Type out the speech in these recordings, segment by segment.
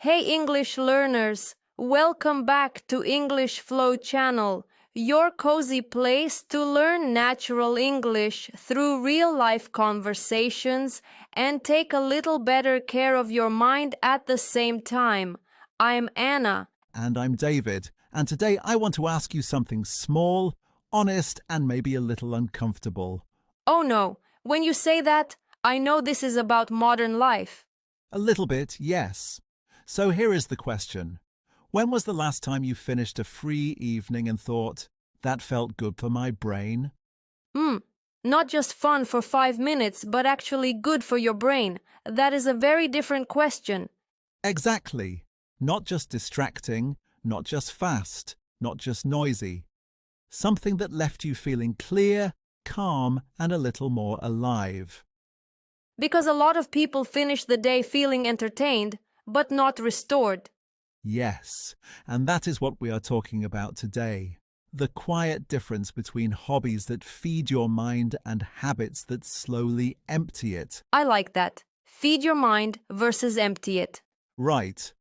Hey English learners, welcome back to English Flow channel, your cozy place to learn natural English through real-life conversations and take a little better care of your mind at the same time. I'm Anna. And I'm David, and today I want to ask you something small, honest, and maybe a little uncomfortable. Oh no, when you say that, I know this is about modern life. A little bit, yes. So here is the question. When was the last time you finished a free evening and thought, that felt good for my brain? Not just fun for 5 minutes, but actually good for your brain. That is a very different question. Exactly. Not just distracting, not just fast, not just noisy. Something that left you feeling clear, calm, and a little more alive. Because a lot of people finish the day feeling entertained, but not restored. Yes, and that is what we are talking about today. The quiet difference between hobbies that feed your mind and habits that slowly empty it. I like that. Feed your mind versus empty it. Right.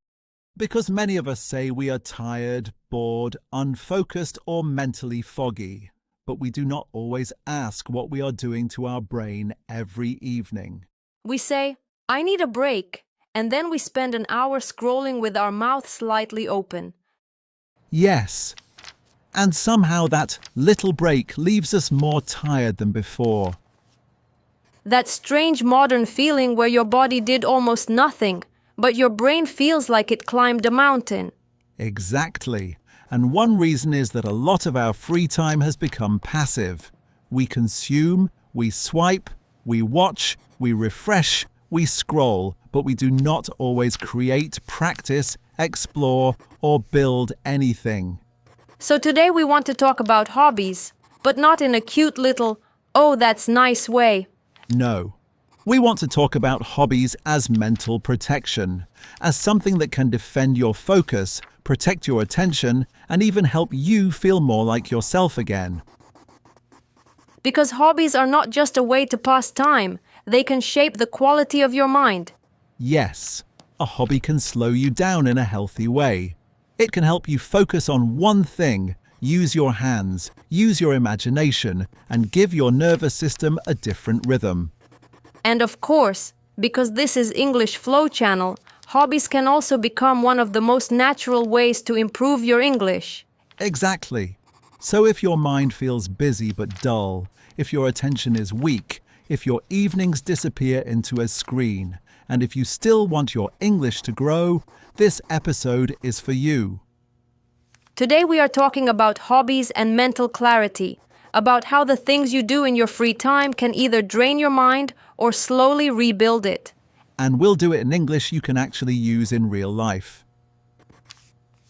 Because many of us say we are tired, bored, unfocused, or mentally foggy, but we do not always ask what we are doing to our brain every evening. We say, I need a break, and then we spend an hour scrolling with our mouth slightly open. Yes. And somehow that little break leaves us more tired than before. That strange modern feeling where your body did almost nothing, but your brain feels like it climbed a mountain. Exactly. And one reason is that a lot of our free time has become passive. We consume, we swipe, we watch, we refresh, we scroll, but we do not always create, practice, explore, or build anything. So today we want to talk about hobbies, but not in a cute little, oh, that's nice way. No. We want to talk about hobbies as mental protection, as something that can defend your focus, protect your attention, and even help you feel more like yourself again. Because hobbies are not just a way to pass time, they can shape the quality of your mind. Yes, a hobby can slow you down in a healthy way. It can help you focus on one thing, use your hands, use your imagination, and give your nervous system a different rhythm. And of course, because this is English Flow channel, hobbies can also become one of the most natural ways to improve your English. Exactly. So if your mind feels busy but dull, if your attention is weak, if your evenings disappear into a screen, and if you still want your English to grow, this episode is for you. Today we are talking about hobbies and mental clarity, about how the things you do in your free time can either drain your mind or slowly rebuild it. And we'll do it in English you can actually use in real life.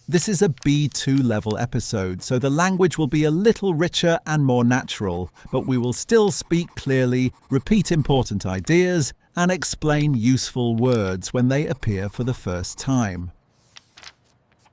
This is a B2 level episode, so the language will be a little richer and more natural, but we will still speak clearly, repeat important ideas, and explain useful words when they appear for the first time.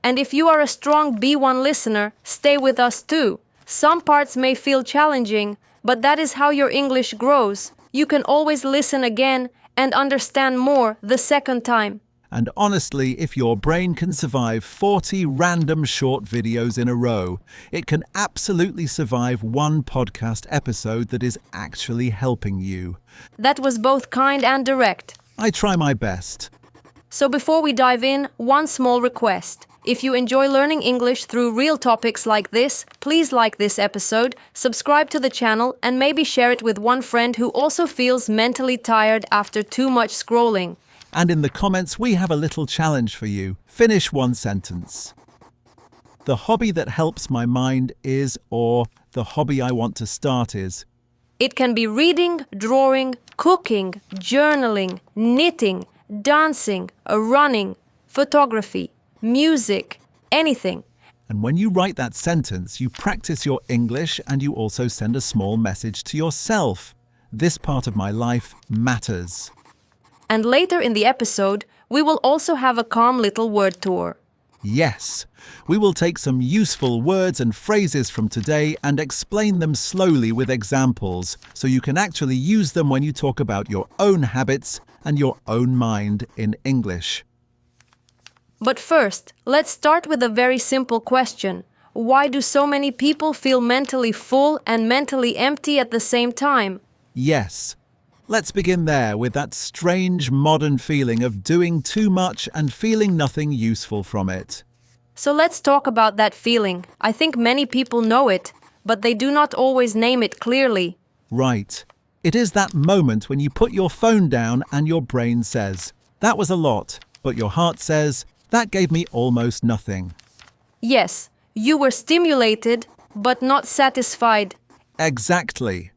And if you are a strong B1 listener, stay with us too. Some parts may feel challenging, but that is how your English grows. You can always listen again and understand more the second time. And honestly, if your brain can survive 40 random short videos in a row, it can absolutely survive one podcast episode that is actually helping you. That was both kind and direct. I try my best. So before we dive in, one small request. If you enjoy learning English through real topics like this, please like this episode, subscribe to the channel, and maybe share it with one friend who also feels mentally tired after too much scrolling. And in the comments, we have a little challenge for you. Finish one sentence. The hobby that helps my mind is, or the hobby I want to start is. It can be reading, drawing, cooking, journaling, knitting, dancing, running, photography, music, anything. And when you write that sentence, you practice your English and you also send a small message to yourself. This part of my life matters. And later in the episode, we will also have a calm little word tour. Yes, we will take some useful words and phrases from today and explain them slowly with examples, so you can actually use them when you talk about your own habits and your own mind in English. But first, let's start with a very simple question. Why do so many people feel mentally full and mentally empty at the same time? Yes. Let's begin there with that strange modern feeling of doing too much and feeling nothing useful from it. So let's talk about that feeling. I think many people know it, but they do not always name it clearly. Right. It is that moment when you put your phone down and your brain says, "That was a lot," but your heart says, "That gave me almost nothing." Yes, you were stimulated, but not satisfied. Exactly.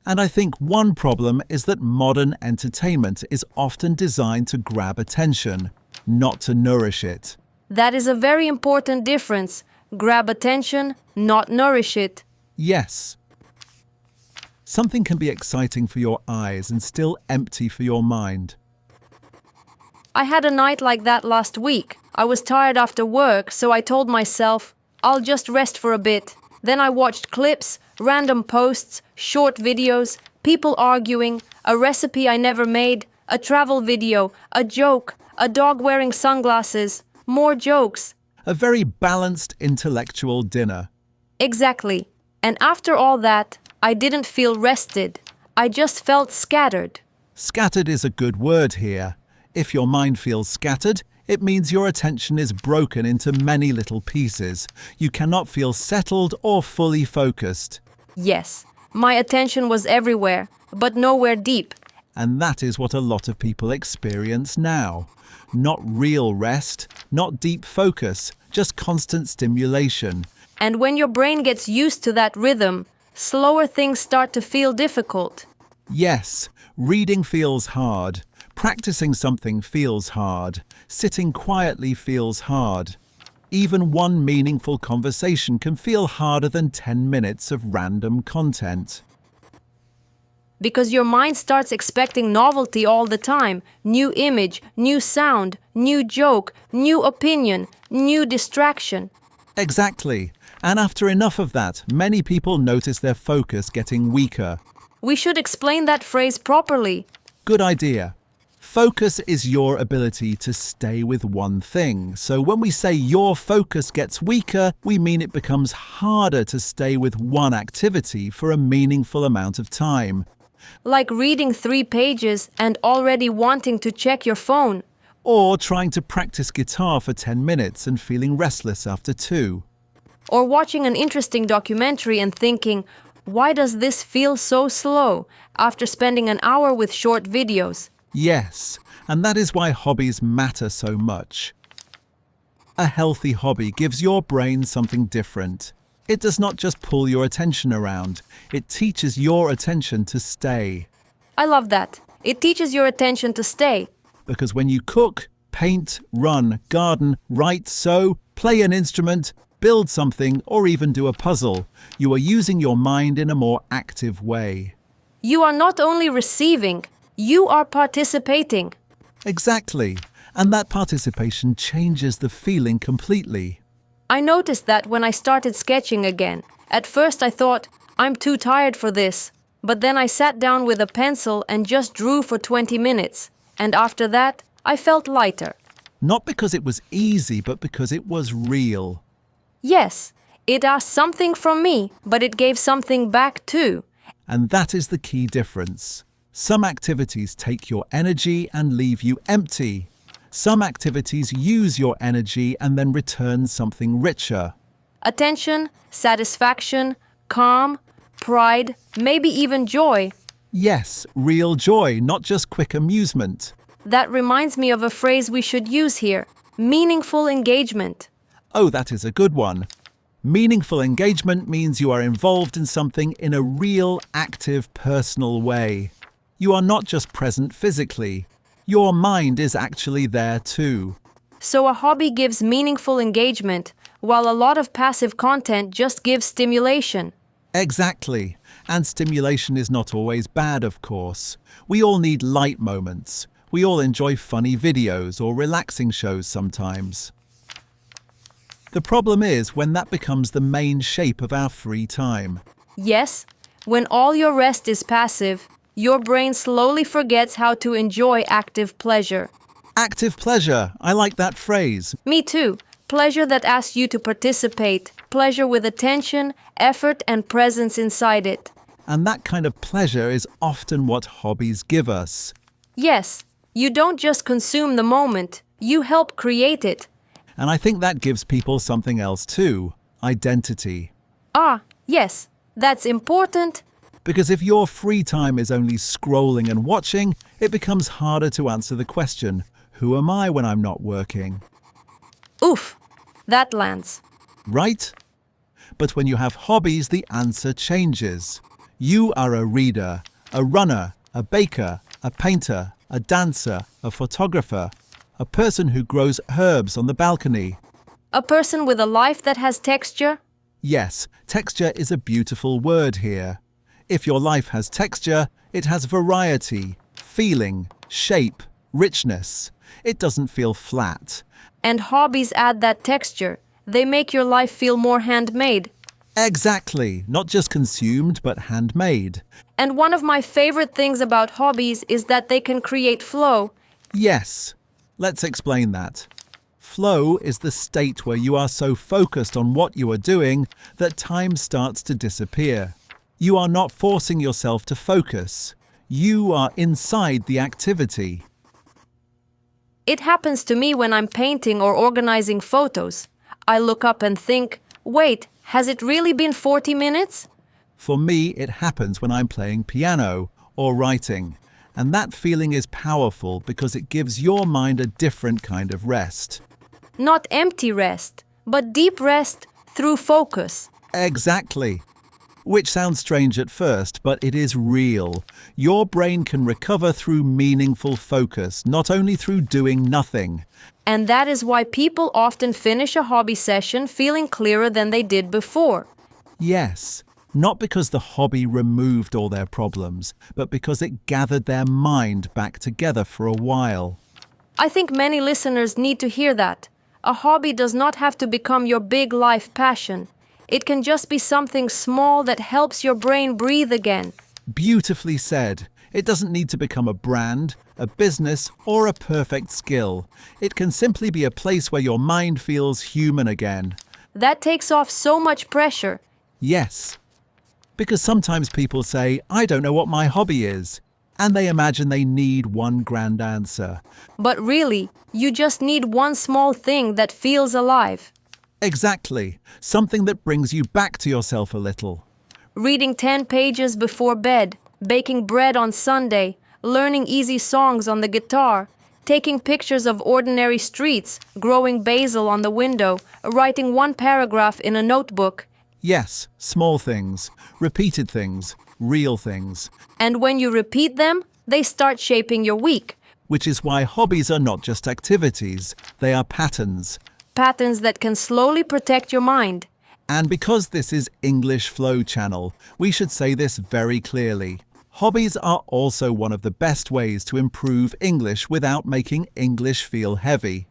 And I think one problem is that modern entertainment is often designed to grab attention, not to nourish it. That is a very important difference. Grab attention, not nourish it. Yes. Something can be exciting for your eyes and still empty for your mind. I had a night like that last week. I was tired after work, so I told myself, I'll just rest for a bit. Then I watched clips, random posts, short videos, people arguing, a recipe I never made, a travel video, a joke, a dog wearing sunglasses, more jokes. A very balanced intellectual dinner. Exactly. And after all that, I didn't feel rested. I just felt scattered. Scattered is a good word here. If your mind feels scattered, it means your attention is broken into many little pieces. You cannot feel settled or fully focused. Yes, my attention was everywhere, but nowhere deep. And that is what a lot of people experience now. Not real rest, not deep focus, just constant stimulation. And when your brain gets used to that rhythm, slower things start to feel difficult. Yes, reading feels hard. Practicing something feels hard. Sitting quietly feels hard. Even one meaningful conversation can feel harder than 10 minutes of random content. Because your mind starts expecting novelty all the time. New image, new sound, new joke, new opinion, new distraction. Exactly. And after enough of that, many people notice their focus getting weaker. We should explain that phrase properly. Good idea. Focus is your ability to stay with one thing. So when we say your focus gets weaker, we mean it becomes harder to stay with one activity for a meaningful amount of time. Like reading 3 pages and already wanting to check your phone. Or trying to practice guitar for 10 minutes and feeling restless after 2. Or watching an interesting documentary and thinking, why does this feel so slow, after spending an hour with short videos? Yes, and that is why hobbies matter so much. A healthy hobby gives your brain something different. It does not just pull your attention around, it teaches your attention to stay. I love that. It teaches your attention to stay. Because when you cook, paint, run, garden, write, sew, play an instrument, build something, or even do a puzzle, you are using your mind in a more active way. You are not only receiving, you are participating. Exactly. And that participation changes the feeling completely. I noticed that when I started sketching again. At first I thought, I'm too tired for this. But then I sat down with a pencil and just drew for 20 minutes. And after that, I felt lighter. Not because it was easy, but because it was real. Yes, it asked something from me, but it gave something back too. And that is the key difference. Some activities take your energy and leave you empty. Some activities use your energy and then return something richer. Attention, satisfaction, calm, pride, maybe even joy. Yes, real joy, not just quick amusement. That reminds me of a phrase we should use here. Meaningful engagement. Oh, that is a good one. Meaningful engagement means you are involved in something in a real, active, personal way. You are not just present physically. Your mind is actually there too. So a hobby gives meaningful engagement, while a lot of passive content just gives stimulation. Exactly. And stimulation is not always bad, of course. We all need light moments. We all enjoy funny videos or relaxing shows sometimes. The problem is when that becomes the main shape of our free time. Yes, when all your rest is passive, your brain slowly forgets how to enjoy active pleasure. Active pleasure. I like that phrase. Me too. Pleasure that asks you to participate. Pleasure with attention, effort, and presence inside it. And that kind of pleasure is often what hobbies give us. Yes, you don't just consume the moment, you help create it. And I think that gives people something else too, identity. Ah, yes, that's important. Because if your free time is only scrolling and watching, it becomes harder to answer the question, who am I when I'm not working? Oof, that lands. Right? But when you have hobbies, the answer changes. You are a reader, a runner, a baker, a painter, a dancer, a photographer, a person who grows herbs on the balcony. A person with a life that has texture? Yes, texture is a beautiful word here. If your life has texture, it has variety, feeling, shape, richness. It doesn't feel flat. And hobbies add that texture. They make your life feel more handmade. Exactly, not just consumed, but handmade. And one of my favorite things about hobbies is that they can create flow. Yes, let's explain that. Flow is the state where you are so focused on what you are doing that time starts to disappear. You are not forcing yourself to focus. You are inside the activity. It happens to me when I'm painting or organizing photos. I look up and think, wait, has it really been 40 minutes? For me, it happens when I'm playing piano or writing. And that feeling is powerful because it gives your mind a different kind of rest. Not empty rest, but deep rest through focus. Exactly. Which sounds strange at first, but it is real. Your brain can recover through meaningful focus, not only through doing nothing. And that is why people often finish a hobby session feeling clearer than they did before. Yes, not because the hobby removed all their problems, but because it gathered their mind back together for a while. I think many listeners need to hear that. A hobby does not have to become your big life passion. It can just be something small that helps your brain breathe again. Beautifully said. It doesn't need to become a brand, a business, or a perfect skill. It can simply be a place where your mind feels human again. That takes off so much pressure. Yes. Because sometimes people say, I don't know what my hobby is. And they imagine they need one grand answer. But really, you just need one small thing that feels alive. Exactly. Something that brings you back to yourself a little. Reading 10 pages before bed, baking bread on Sunday, learning easy songs on the guitar, taking pictures of ordinary streets, growing basil on the window, writing one paragraph in a notebook. Yes, small things, repeated things, real things. And when you repeat them, they start shaping your week. Which is why hobbies are not just activities, they are patterns. Patterns that can slowly protect your mind. And because this is English Flow Channel, we should say this very clearly. Hobbies are also one of the best ways to improve English without making English feel heavy.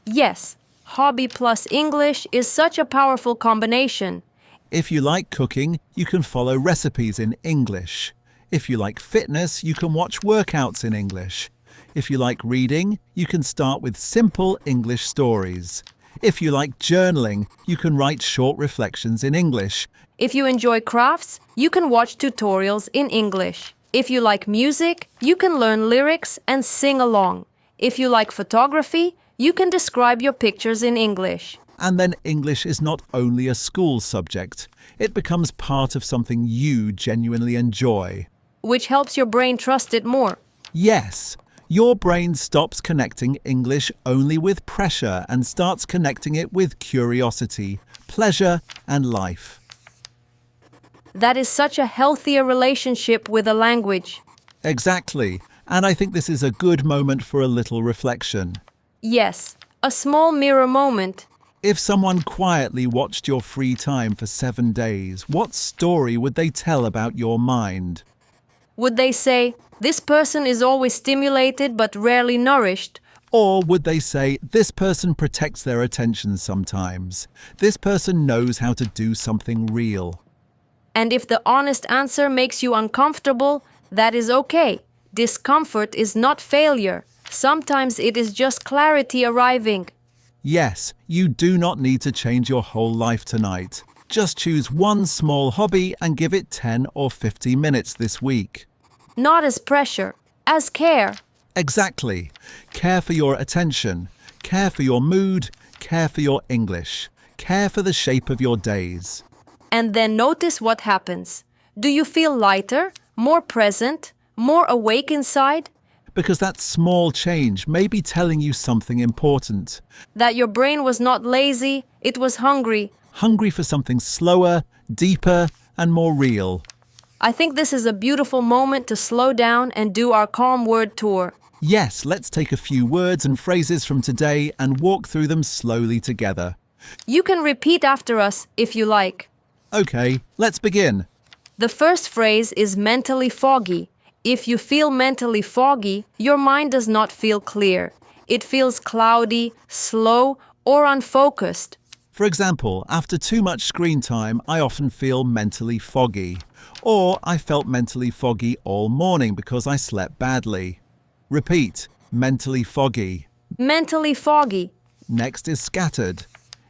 Yes, hobby plus English is such a powerful combination. If you like cooking, you can follow recipes in English. If you like fitness, you can watch workouts in English. If you like reading, you can start with simple English stories. If you like journaling, you can write short reflections in English. If you enjoy crafts, you can watch tutorials in English. If you like music, you can learn lyrics and sing along. If you like photography, you can describe your pictures in English. And then English is not only a school subject. It becomes part of something you genuinely enjoy. Which helps your brain trust it more. Yes, your brain stops connecting English only with pressure and starts connecting it with curiosity, pleasure, and life. That is such a healthier relationship with a language. Exactly, and I think this is a good moment for a little reflection. Yes, a small mirror moment. If someone quietly watched your free time for 7 days, what story would they tell about your mind? Would they say, this person is always stimulated but rarely nourished? Or would they say, this person protects their attention sometimes. This person knows how to do something real. And if the honest answer makes you uncomfortable, that is okay. Discomfort is not failure. Sometimes it is just clarity arriving. Yes, you do not need to change your whole life tonight. Just choose one small hobby and give it 10 or 50 minutes this week. Not as pressure, as care. Exactly. Care for your attention, care for your mood, care for your English, care for the shape of your days. And then notice what happens. Do you feel lighter, more present, more awake inside? Because that small change may be telling you something important. That your brain was not lazy, it was hungry. Hungry for something slower, deeper, and more real. I think this is a beautiful moment to slow down and do our calm word tour. Yes, let's take a few words and phrases from today and walk through them slowly together. You can repeat after us if you like. Okay, let's begin. The first phrase is mentally foggy. If you feel mentally foggy, your mind does not feel clear. It feels cloudy, slow, or unfocused. For example, after too much screen time, I often feel mentally foggy. Or I felt mentally foggy all morning because I slept badly. Repeat, mentally foggy. Mentally foggy. Next is scattered.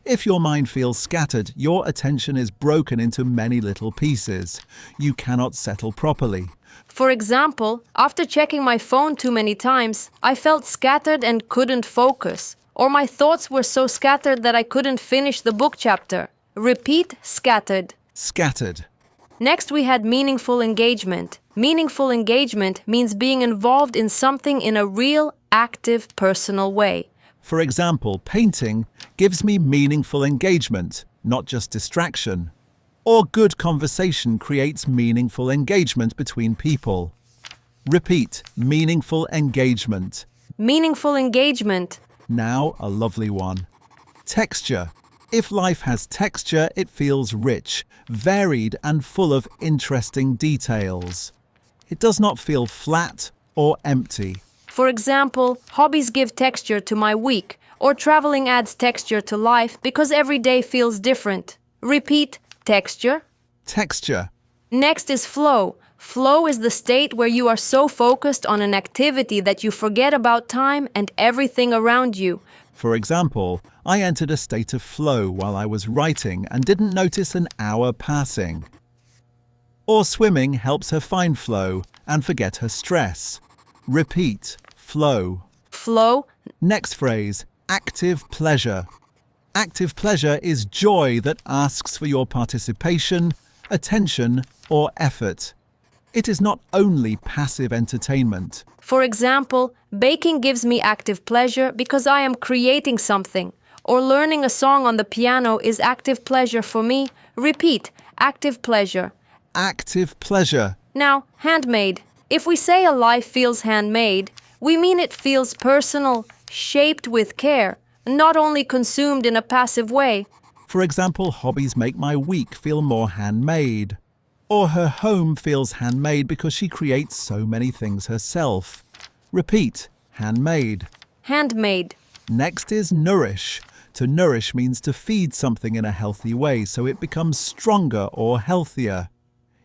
If your mind feels scattered, your attention is broken into many little pieces. You cannot settle properly. For example, after checking my phone too many times, I felt scattered and couldn't focus. Or my thoughts were so scattered that I couldn't finish the book chapter. Repeat, scattered. Scattered. Next, we had meaningful engagement. Meaningful engagement means being involved in something in a real, active, personal way. For example, painting gives me meaningful engagement, not just distraction. Or good conversation creates meaningful engagement between people. Repeat, meaningful engagement. Meaningful engagement. Now a lovely one. Texture. If life has texture, it feels rich, varied, and full of interesting details. It does not feel flat or empty. For example, hobbies give texture to my week, or traveling adds texture to life because every day feels different. Repeat, texture. Texture. Next is flow. Flow is the state where you are so focused on an activity that you forget about time and everything around you. For example, I entered a state of flow while I was writing and didn't notice an hour passing. Or swimming helps her find flow and forget her stress. Repeat, flow. Flow. Next phrase, active pleasure. Active pleasure is joy that asks for your participation, attention, or effort. It is not only passive entertainment. For example, baking gives me active pleasure because I am creating something. Or learning a song on the piano is active pleasure for me. Repeat, active pleasure. Active pleasure. Now, handmade. If we say a life feels handmade, we mean it feels personal, shaped with care, not only consumed in a passive way. For example, hobbies make my week feel more handmade. Or her home feels handmade because she creates so many things herself. Repeat, handmade. Handmade. Next is nourish. To nourish means to feed something in a healthy way so it becomes stronger or healthier.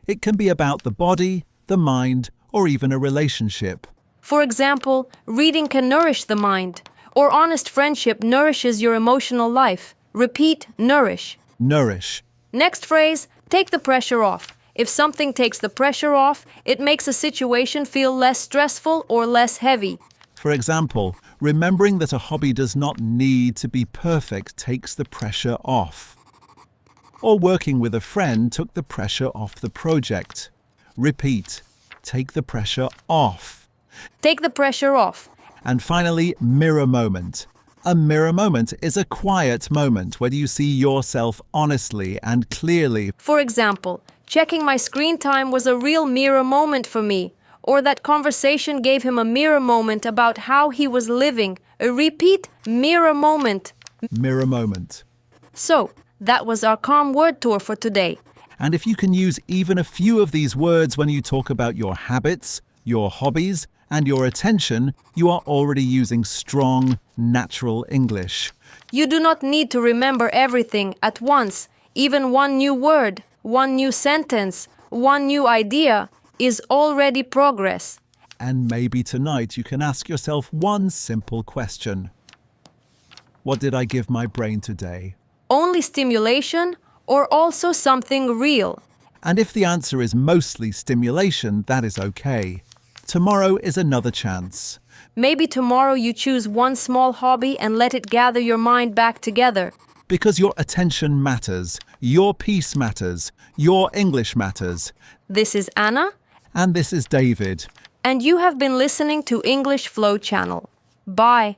It can be about the body, the mind, or even a relationship. For example, reading can nourish the mind, or honest friendship nourishes your emotional life. Repeat, nourish. Nourish. Next phrase, take the pressure off. If something takes the pressure off, it makes a situation feel less stressful or less heavy. For example, remembering that a hobby does not need to be perfect takes the pressure off. Or working with a friend took the pressure off the project. Repeat, take the pressure off. Take the pressure off. And finally, mirror moment. A mirror moment is a quiet moment where you see yourself honestly and clearly. For example, checking my screen time was a real mirror moment for me, or that conversation gave him a mirror moment about how he was living. A repeat, mirror moment. Mirror moment. So, that was our calm word tour for today. And if you can use even a few of these words when you talk about your habits, your hobbies, and your attention, you are already using strong, natural English. You do not need to remember everything at once. Even one new word, one new sentence, one new idea is already progress. And maybe tonight you can ask yourself one simple question. What did I give my brain today? Only stimulation or also something real? And if the answer is mostly stimulation, that is okay. Tomorrow is another chance. Maybe tomorrow you choose one small hobby and let it gather your mind back together. Because your attention matters, your peace matters, your English matters. This is Anna, And this is David. and you have been listening to English Flow Channel. Bye.